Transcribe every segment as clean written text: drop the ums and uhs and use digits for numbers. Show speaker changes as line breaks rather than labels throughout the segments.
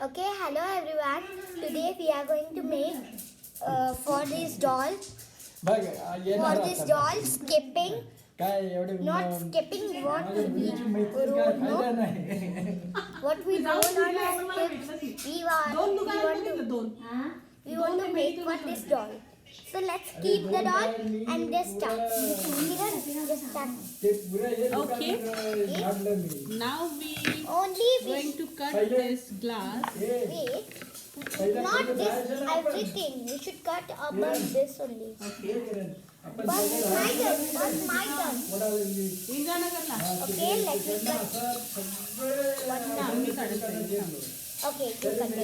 Okay, hello everyone. Today we are going to make for this doll skipping. Not skipping what we wrote, no? What we wrote on our skip. We want to make for this doll. So let's keep the doll and just start. Kiran, just start.
Okay. Now we
Only
going to cut this glass.
wait. Not this everything. You should cut above this only.
Okay.
But my turn. But my turn.
इंद्रानगरला.
Okay, let me cut.
ना मी काढते.
Okay, you cut it.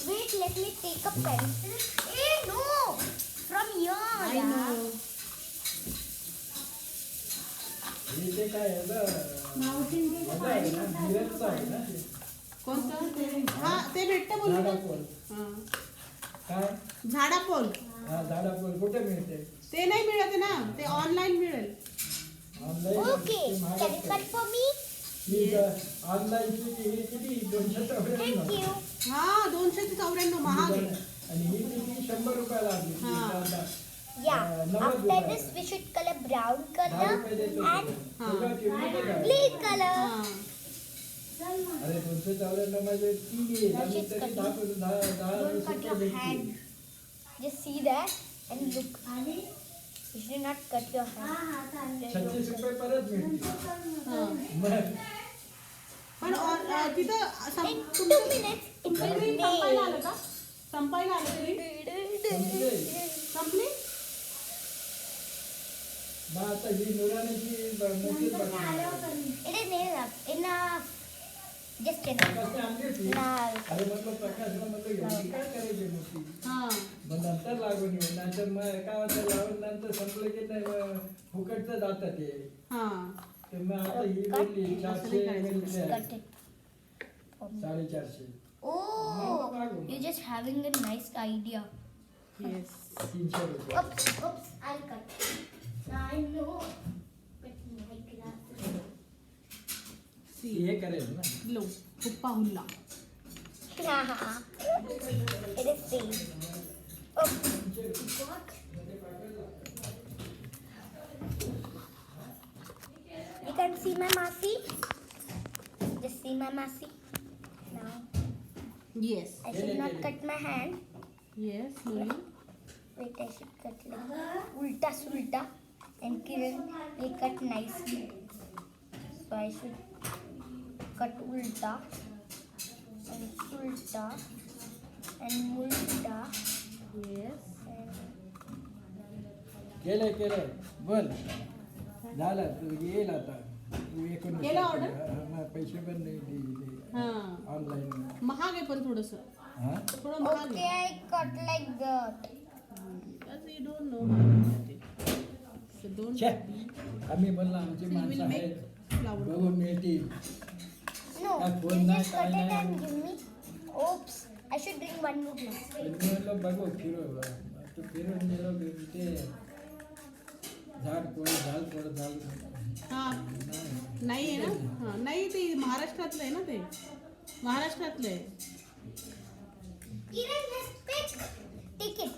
Wait, let me take a pen. Hey, no! From here.
I know. कोणतं? हा ते भेटतं बोलू ना. झाडापोल.
कुठे मिळते?
ते नाही मिळत ना, ते ऑनलाईन मिळेल.
Okay, can you cut for me?
Online किती 294
Thank you.
हा 294 महाग आहे.
आणि ही किती 100 रुपयाला लागली.
Yeah, after this we should color brown color and black color.
अरे 294 मध्ये 3 येईल आणि तरी 10
Don't cut your hand. Just see that and look. You should not cut your hand.
36 रुपये परत मिळतील.
पण तिथं
In 2 minutes it will be
संपायला आलं
made.
का? संपायला आलं तरी संपली?
मग आता ही नुरानीची मोठी बातमी.
It is enough. Just enough.
प्रकाशने आणली होती.
Now.
अरे म्हटलं प्रकाशला म्हटलं एवढी काय करायची मोठी.
हा.
मग नंतर लागून येईल नंतर मग काय होतं लावून नंतर संपलं की नाही फुकटचं जातं ते.
हा.
तर मग आता ही बोलली 400 ml
Cut it.
450.
Oh, you're just having a nice idea.
Yes.
300 रुपये.
Oops, I'll cut. Now I know. But my glasses.
हे करेल ना.
Low. हुप्पा हुल्ला.
It is safe. Oops. What? You can see my Masi. Just see my Masi. Now
Yes.
I should not cut my hand.
Yes. Slowly.
Wait, I should cut like ulta sulta, and Kiran will cut nicely. So I should cut ulta and sulta and multa
Yes.
and
केलंय बोल झालं तू येईल आता तू एकूण
केलं order?
पैसे पण नाही दिले
हा.
ऑनलाईन.
महाग आहे पण थोडंसं.
हा
थोडं महाग
okay,
आहे.
I cut like that.
Because you don't know. So don't.
छे आम्ही म्हणलं आमची
So you
माणसं
will make
आहेत
flower.
बघून मिळतील.
No,
That
you
one
just cut
night
it
I
and give me. Oops, I should bring one more glass.
पण मी म्हणलं बघू फिरव तू फिरून गेलो की ते झाड पड
हा. नाही आहे ना? हा. नाही ते महाराष्ट्रातलं आहे ना ते. महाराष्ट्रातलं आहे.
Kiran, just pick. Take it.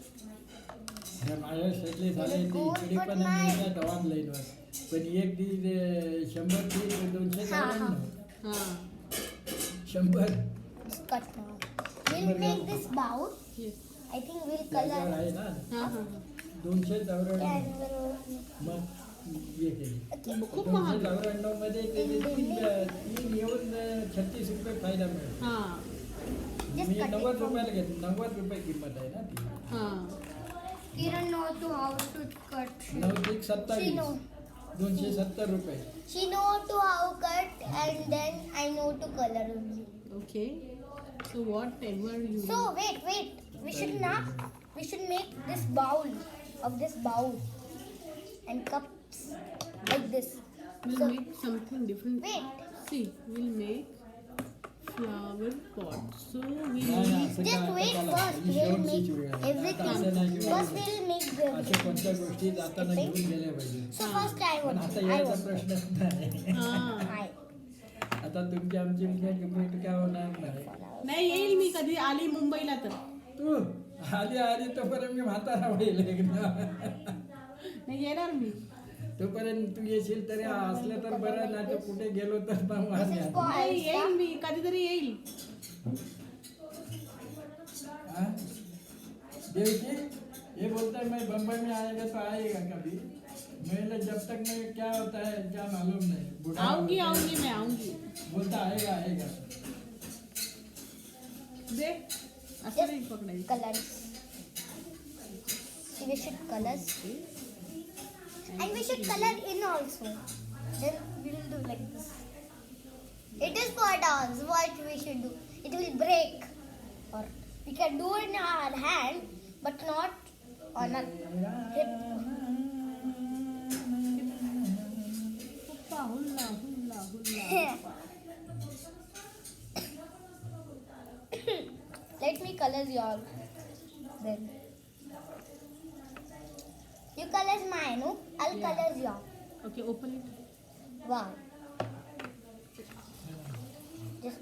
माझ्या शेतले झाले ते
Good,
इकडे
but
पण
my-
मिळतात ऑनलाईनवर पण एक दी 100 ती 294.
हा.
हा.
100
Cut now. We'll make this bowl.
Yes.
I think we'll
त्याच्यावर
color
आहे ना
हा हा.
294
and we'll.
मग हे केली.
Okay.
खूप महाग आहे.
294 मध्ये ते तीन येऊन 36 रुपये फायदा मिळेल.
हा.
Just
me
cut it
90
from-
रुपयाला घेतली 90 रुपये किंमत आहे ना ती.
हा.
Kiran know to how to cut.
927
She know.
270 रुपये.
She know to how cut and then I know to color only.
Okay. So whatever you.
So wait. We should make this bowl and cups like this.
We'll
So
make something different.
wait.
See, we'll make flower pot. So we
नाही,
need
असं
Just
काय
wait
आता
first.
ही
We'll
शेवटची
make
वेळ आहे. आता
everything.
असं नाही की
First we'll make
अशा कोणत्या
the.
गोष्टी जाताना घेऊन गेल्या पाहिजे.
So first I
पण
want.
आता
I
याचा
want.
प्रश्नच नाही.
हा.
I.
आता तुमची आमची भेट काय होणार नाही.
नाही येईल मी कधी आली मुंबईला तर.
तू आधी आधी तोपर्यंत मी म्हातारा होईल एकदा.
नाही येणार मी.
तोपर्यंत तू येशील तरी असलं तर बरं, नाही तर कुठे गेलो तर मग
This is
वाढ
for
नाही येईल
Elsa.
मी कधीतरी येईल.
हाँ? देवकी ये बोलता है मैं बम्बई में आएगा तो आएगा कभी, मैंने जब तक मैं क्या होता है क्या मालूम नहीं, बुढ़ा
आऊंगी
होता है,
आऊंगी मैं आऊंगी.
बोलता आएगा आएगा.
दे असं नाही पकडायचं.
Colors. We should colors. And we should color in also. Then we will do like this. It is for dance. What we should do? It will break. Or we can do it in our hand, but not on our hip.
हुल्ला हुल्ला हुल्ला हुल्ला.
Let me color your. Then you color mine. No? I'll
Yeah.
color your.
Okay, open it.
Wow. Just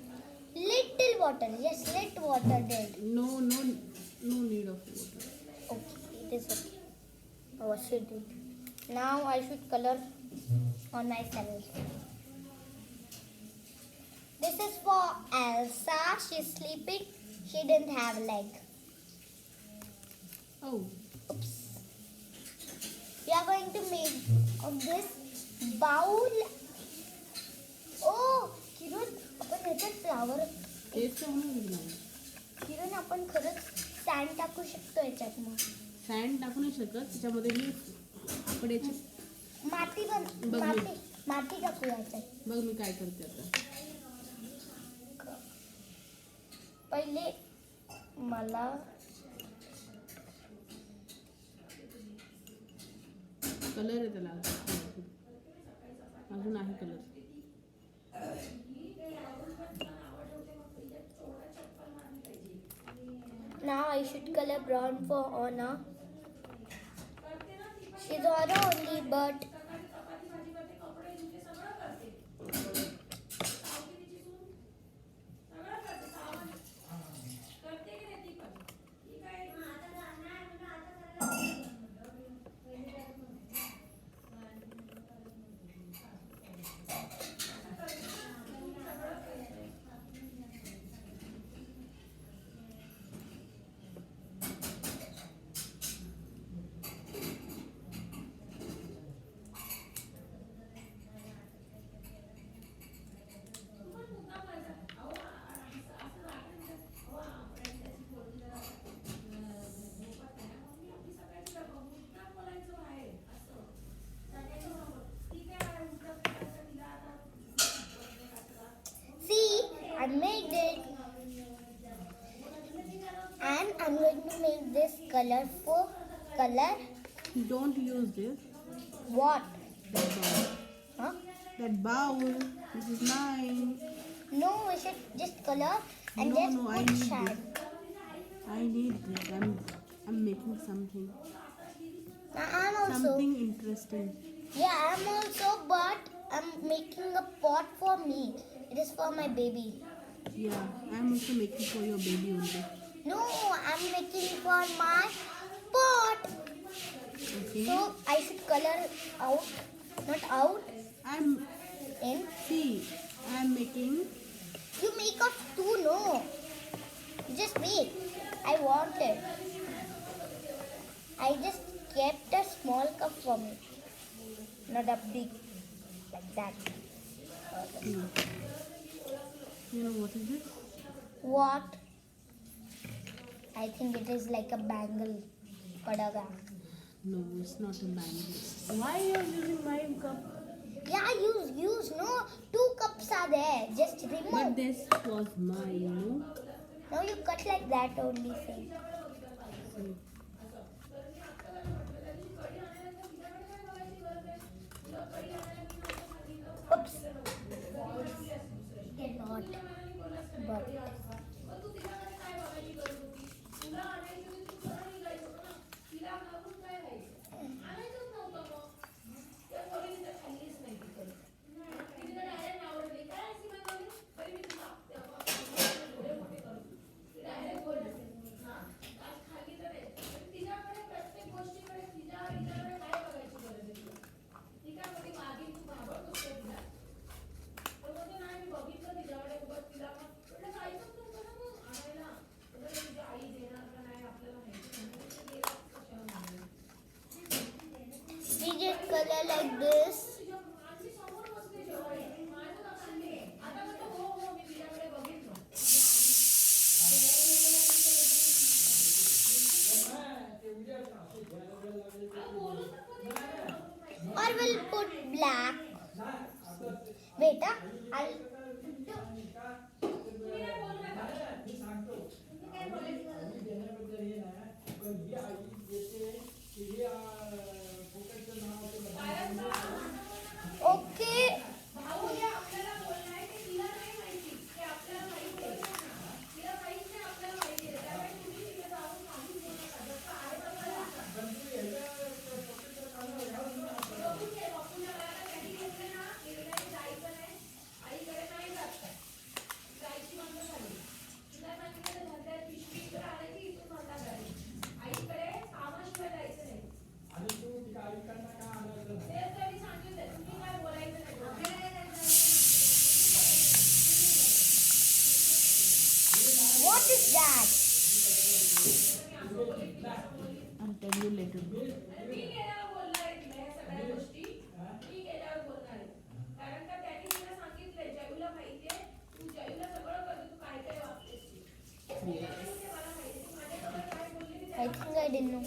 little water. Just little water did.
No need of water.
Okay, it is okay. Oh, shit. Now I should color on myself. This is for Elsa. She's sleeping. She didn't have leg.
Oh,
Oops. We are going to make of this bowl. Oh, Kiran, आपण ह्याच्यात flower.
तेच तर म्हणून दिलं.
किरण आपण खरंच sand टाकू शकतो याच्यात मग.
सँड टाकू नाही शकत त्याच्यामध्ये मी कपड्याची.
माती पण
बघ मी.
माती टाकू याच्यात.
बघ मी काय करते आता.
पहिले मला
कलर आहे त्याला अजून आहे colour.
now I should color brown for Anna. She's Anna only, but see, I made it. And I'm going to make this colorful color.
Don't use this.
What?
That bowl.
Huh?
That bowl. This is mine.
No, we should just color and
No,
just
no, I
put
need
shine.
I need this. I'm making something.
I'm also.
Something interesting.
Yeah, I'm also, but I'm making a pot for me. It is for my baby.
Yeah, I'm also making for your baby only.
No, I'm making for my pot.
Okay.
So I should color out, not out,
I'm
in.
I'm making.
You make up two, no. You just wait. I want it. I just kept a small cup for me, not a big like that.
You know what is this?
What? I think it is like a bangle. Padaga.
No, it's not a bangle. Why are you using my cup?
Yeah, use. No, 2 cups are there. Just remove.
But this was mine, no?
Now you cut like that only. Say.
See.
Oops. Cannot. We just color like this. Or we'll put black. Wait, I'll. Okay. What is that?
I'll tell you later.
I think I didn't know.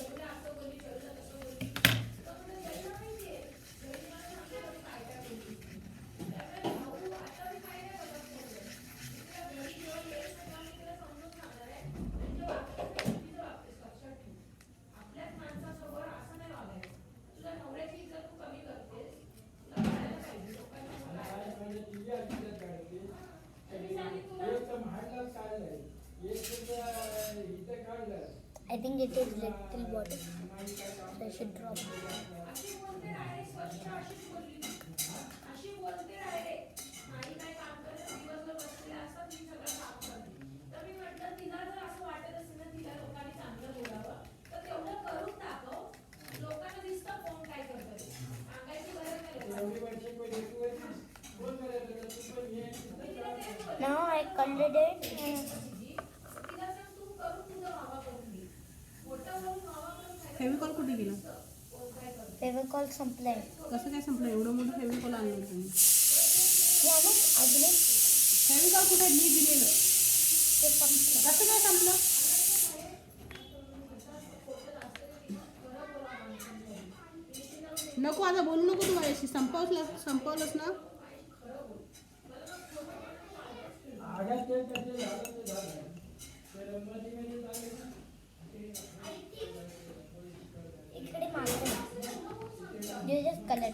I think it is little water, so I should drop it. Now I colored it.
Fevicol कुठे गेला?
फेविकॉल संपलाय.
कसं काय संपलं? एवढं मोठं फेविकॉल आणलं तुम्ही.
हे आणू अजून एक.
फेविकॉल कुठे मी दिलेलं?
ते संपलं.
कसं काय संपलं? नको आता बोलू नको तू माझ्याशी. संपवलंच ना.
इकडे मागं you just color.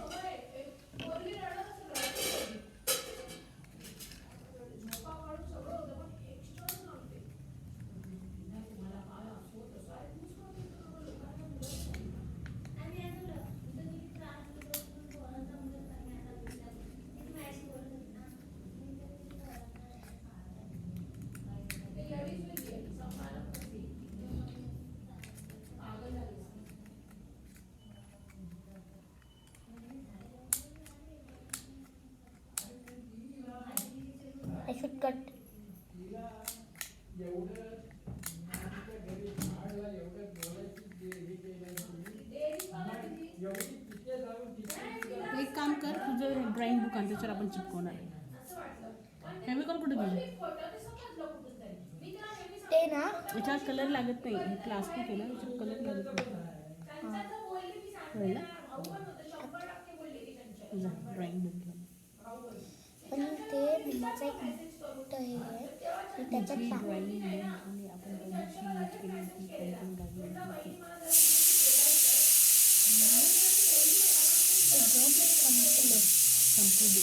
I should cut.
एक काम कर, तुझं ड्रॉइंग बुक आण, त्याच्यावर आपण चिपकवणार आहे. फेविकॉल कुठे गेलं?
ते ना
याच्यावर कलर लागत नाही. हे प्लास्टिक आहे ना, याच्यावर कलर लागत नाही. ड्रॉइंग बुक
पण ते मम्माचं एक मोठं हे आहे की त्याच्यात
ड्रॉइंग आपण यूज केली होती, पेंटिंग लागली होती.
संपले.
संपू दे.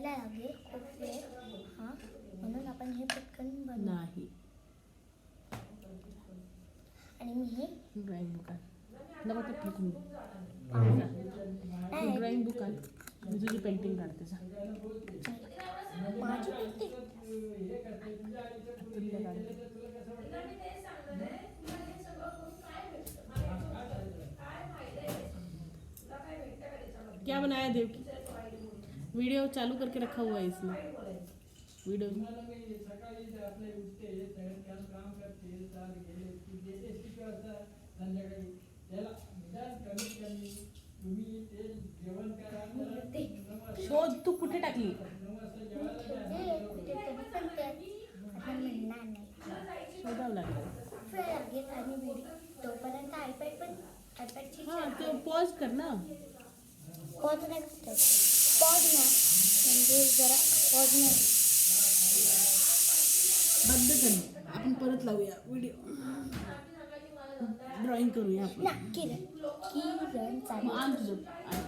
बनवायला लागेल खूप वेळ. हां, म्हणून आपण हे पटकन बनवू.
नाही
आणि मी हे
ड्रॉइंग बुक आण. नको ते फेकून दे.
नाही,
ड्रॉइंग बुक आण. मी तुझी पेंटिंग काढते जा.
माझी पेंटिंग
तुला काढते. क्या बनाया देव की? वीडियो चालू करके रखा हुआ है इसमें. वीडियो
सकाळी आपले उठते काम करते गेले की देते किती वाजता संध्याकाळी त्याला निदान कमीत कमी तुम्ही ते जेवण करा.
शोध तू कुठे टाकली?
9 वाजता जेवायला
म्हणणार नाही.
शोधावं लागलं.
वेळ लागेल आणि तोपर्यंत आयपॅडची
हां ते पॉज कर ना.
पॉज नाही करत. पॉज ना म्हणजे जरा पॉज नाही.
बंद कर. आपण परत लावूया व्हिडिओ. ड्रॉइंग करूया आपण.
ना किरण चालू.
आण तुझं आण.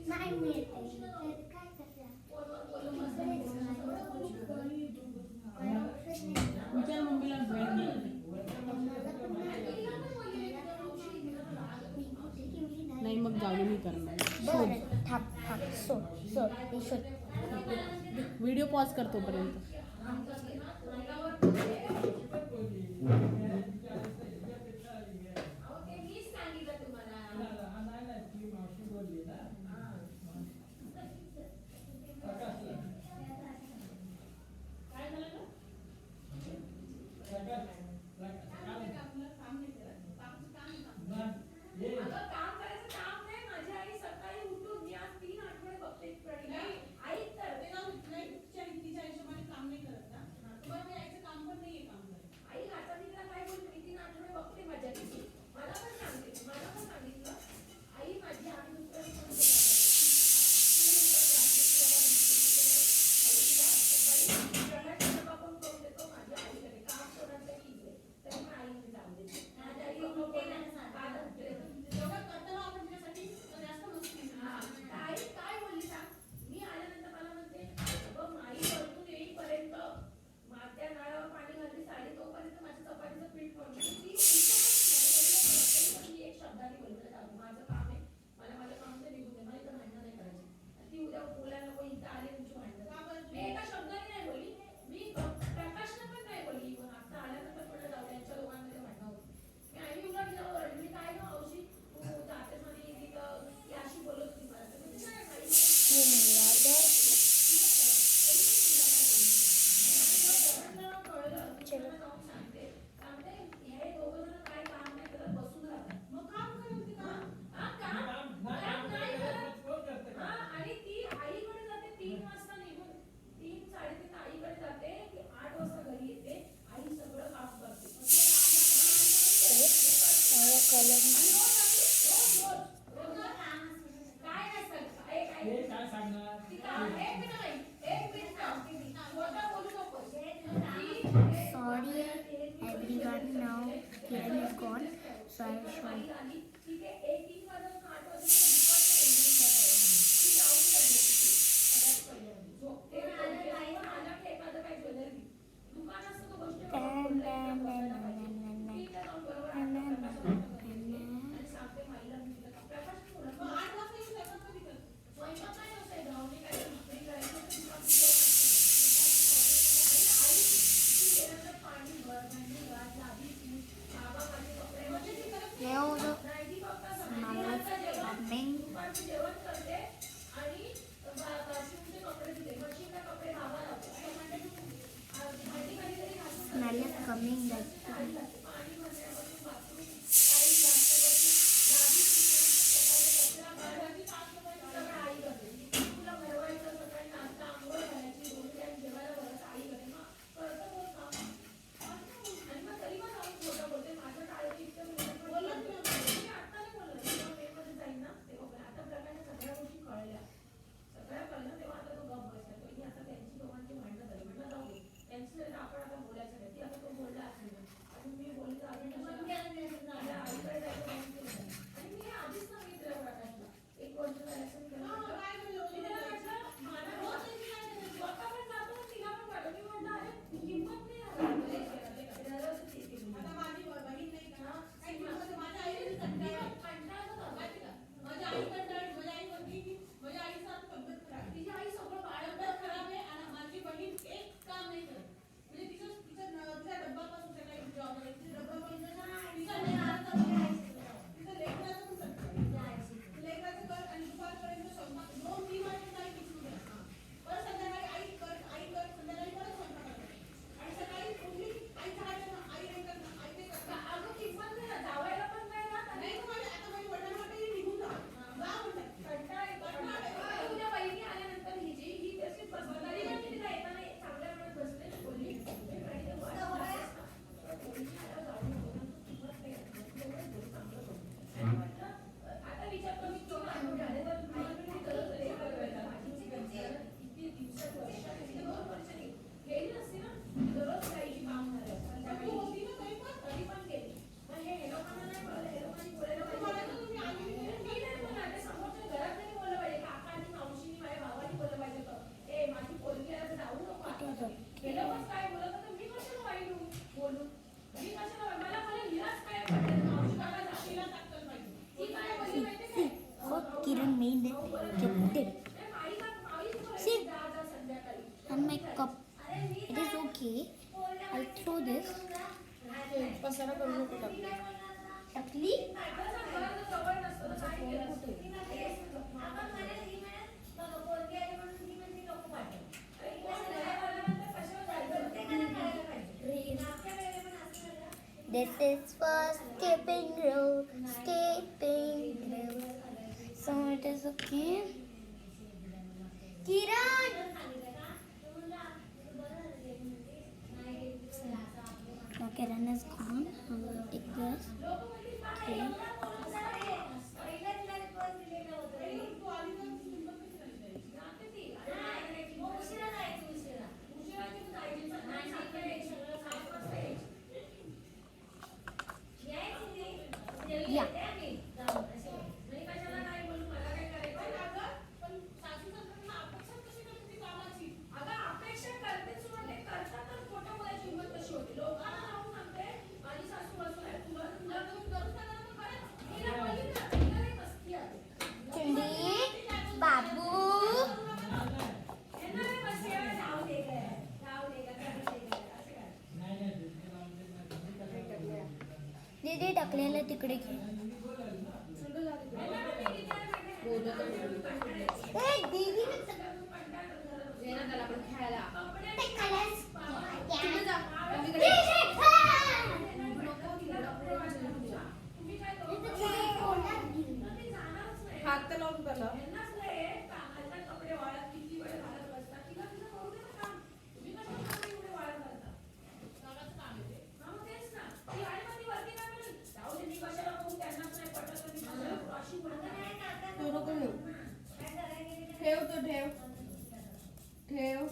नाही मिळत काय
विचार मम्मीला ड्रॉइंग. नाही मग गावी करणार.
बरं थांब सोड मी शोध.
व्हिडिओ पॉज कर तोपर्यंत.
Sorry everyone, now Kiran is gone, so I will show you. coming back. Kiran made it, kept it. See, and my cup. It is okay. I'll throw this.
पसारा करू नको टाकू.
Takli. This is for skipping rope, skipping rope. So it is okay. Kiran! Now Kiran is gone. I will take this. Okay. Yeah. दीदी टाकलेला तिकडे घे. दीदी
हात तर लावून त्याला. ठेव तो ठेव ठेव.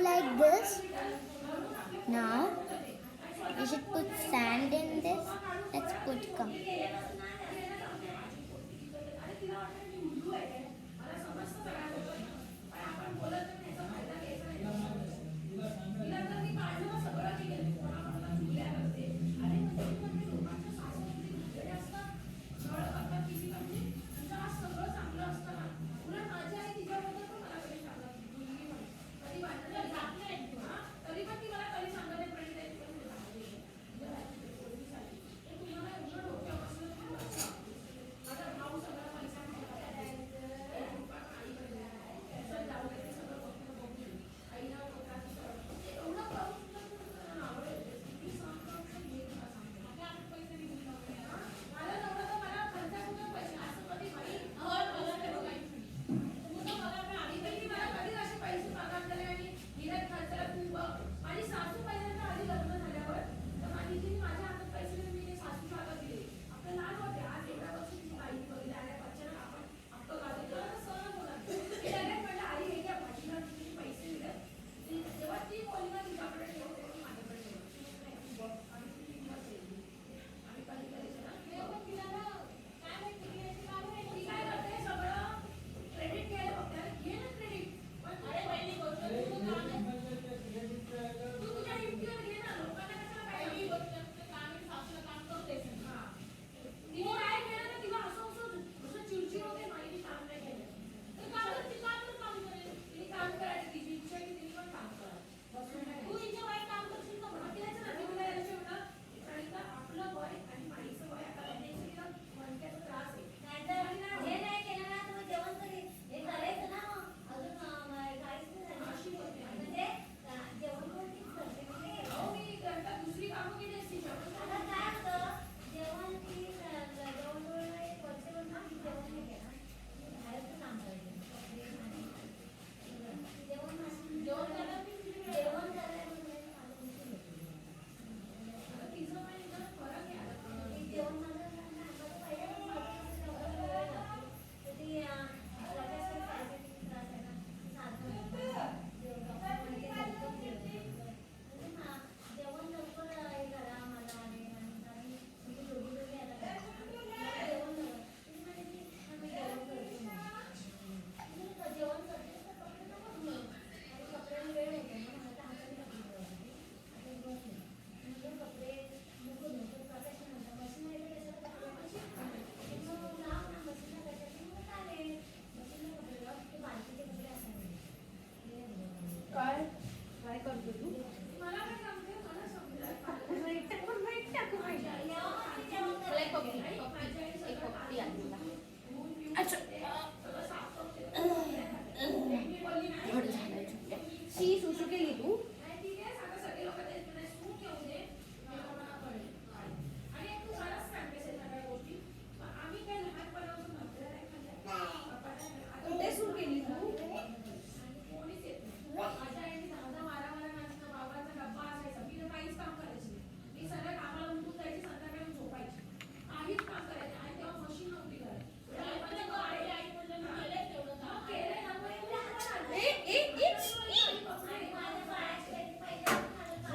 like this. Now we should put sand in this. Let's put come.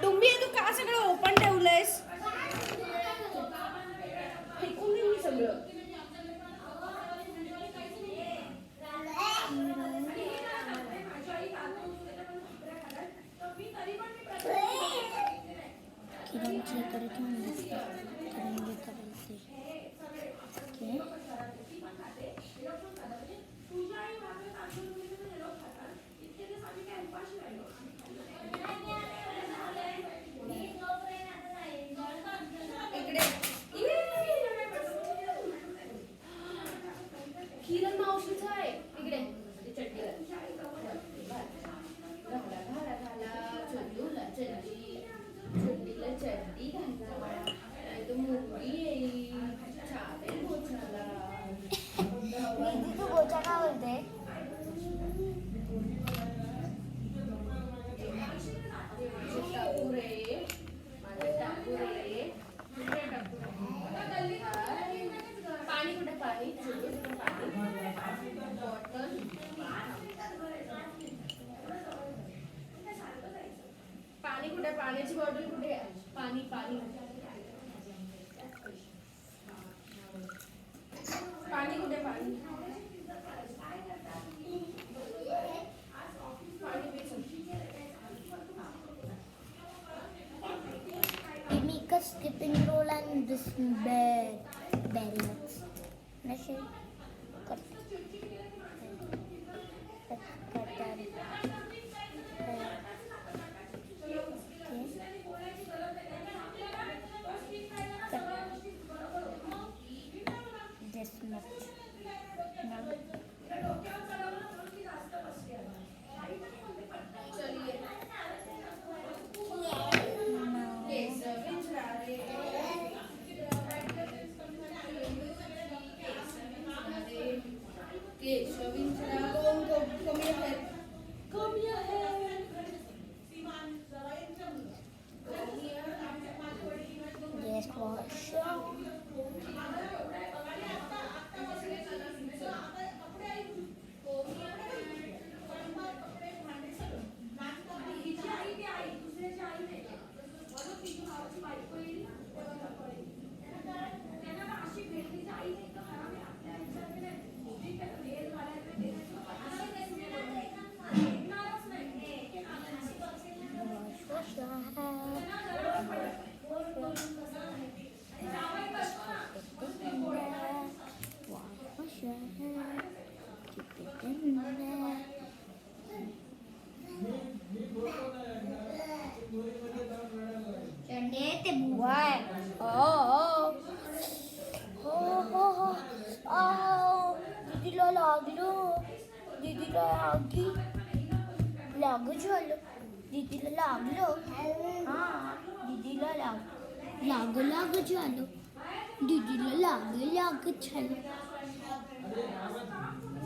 तुम्ही तू का सगळं ओपन ठेवलंयस? फेकून दे मी सगळं. किरण मावशीचं आहे इकडे चड्डी चड्डीला चड्डी घाला तो मुलगी येईल चालेल बोचाला.
दीदी तू बोचा का बोलते?
टाकू रे माझे टाकू रे पाणी कुठे पाणी बॉटल
पाणी कुठे पाण्याची बॉटल कुठे आहे? पाणी पाणी पाणी कुठे पाणी
Give me a skipping roll and this berry nuts. Nashi, cut. This much. Yes, wash. ते बुवा आहे. दीदीला लागलो. दीदीला लागू झालं. दीदीला लागलो. हा दीदीला लागू झालं. दीदीला लागू झालं.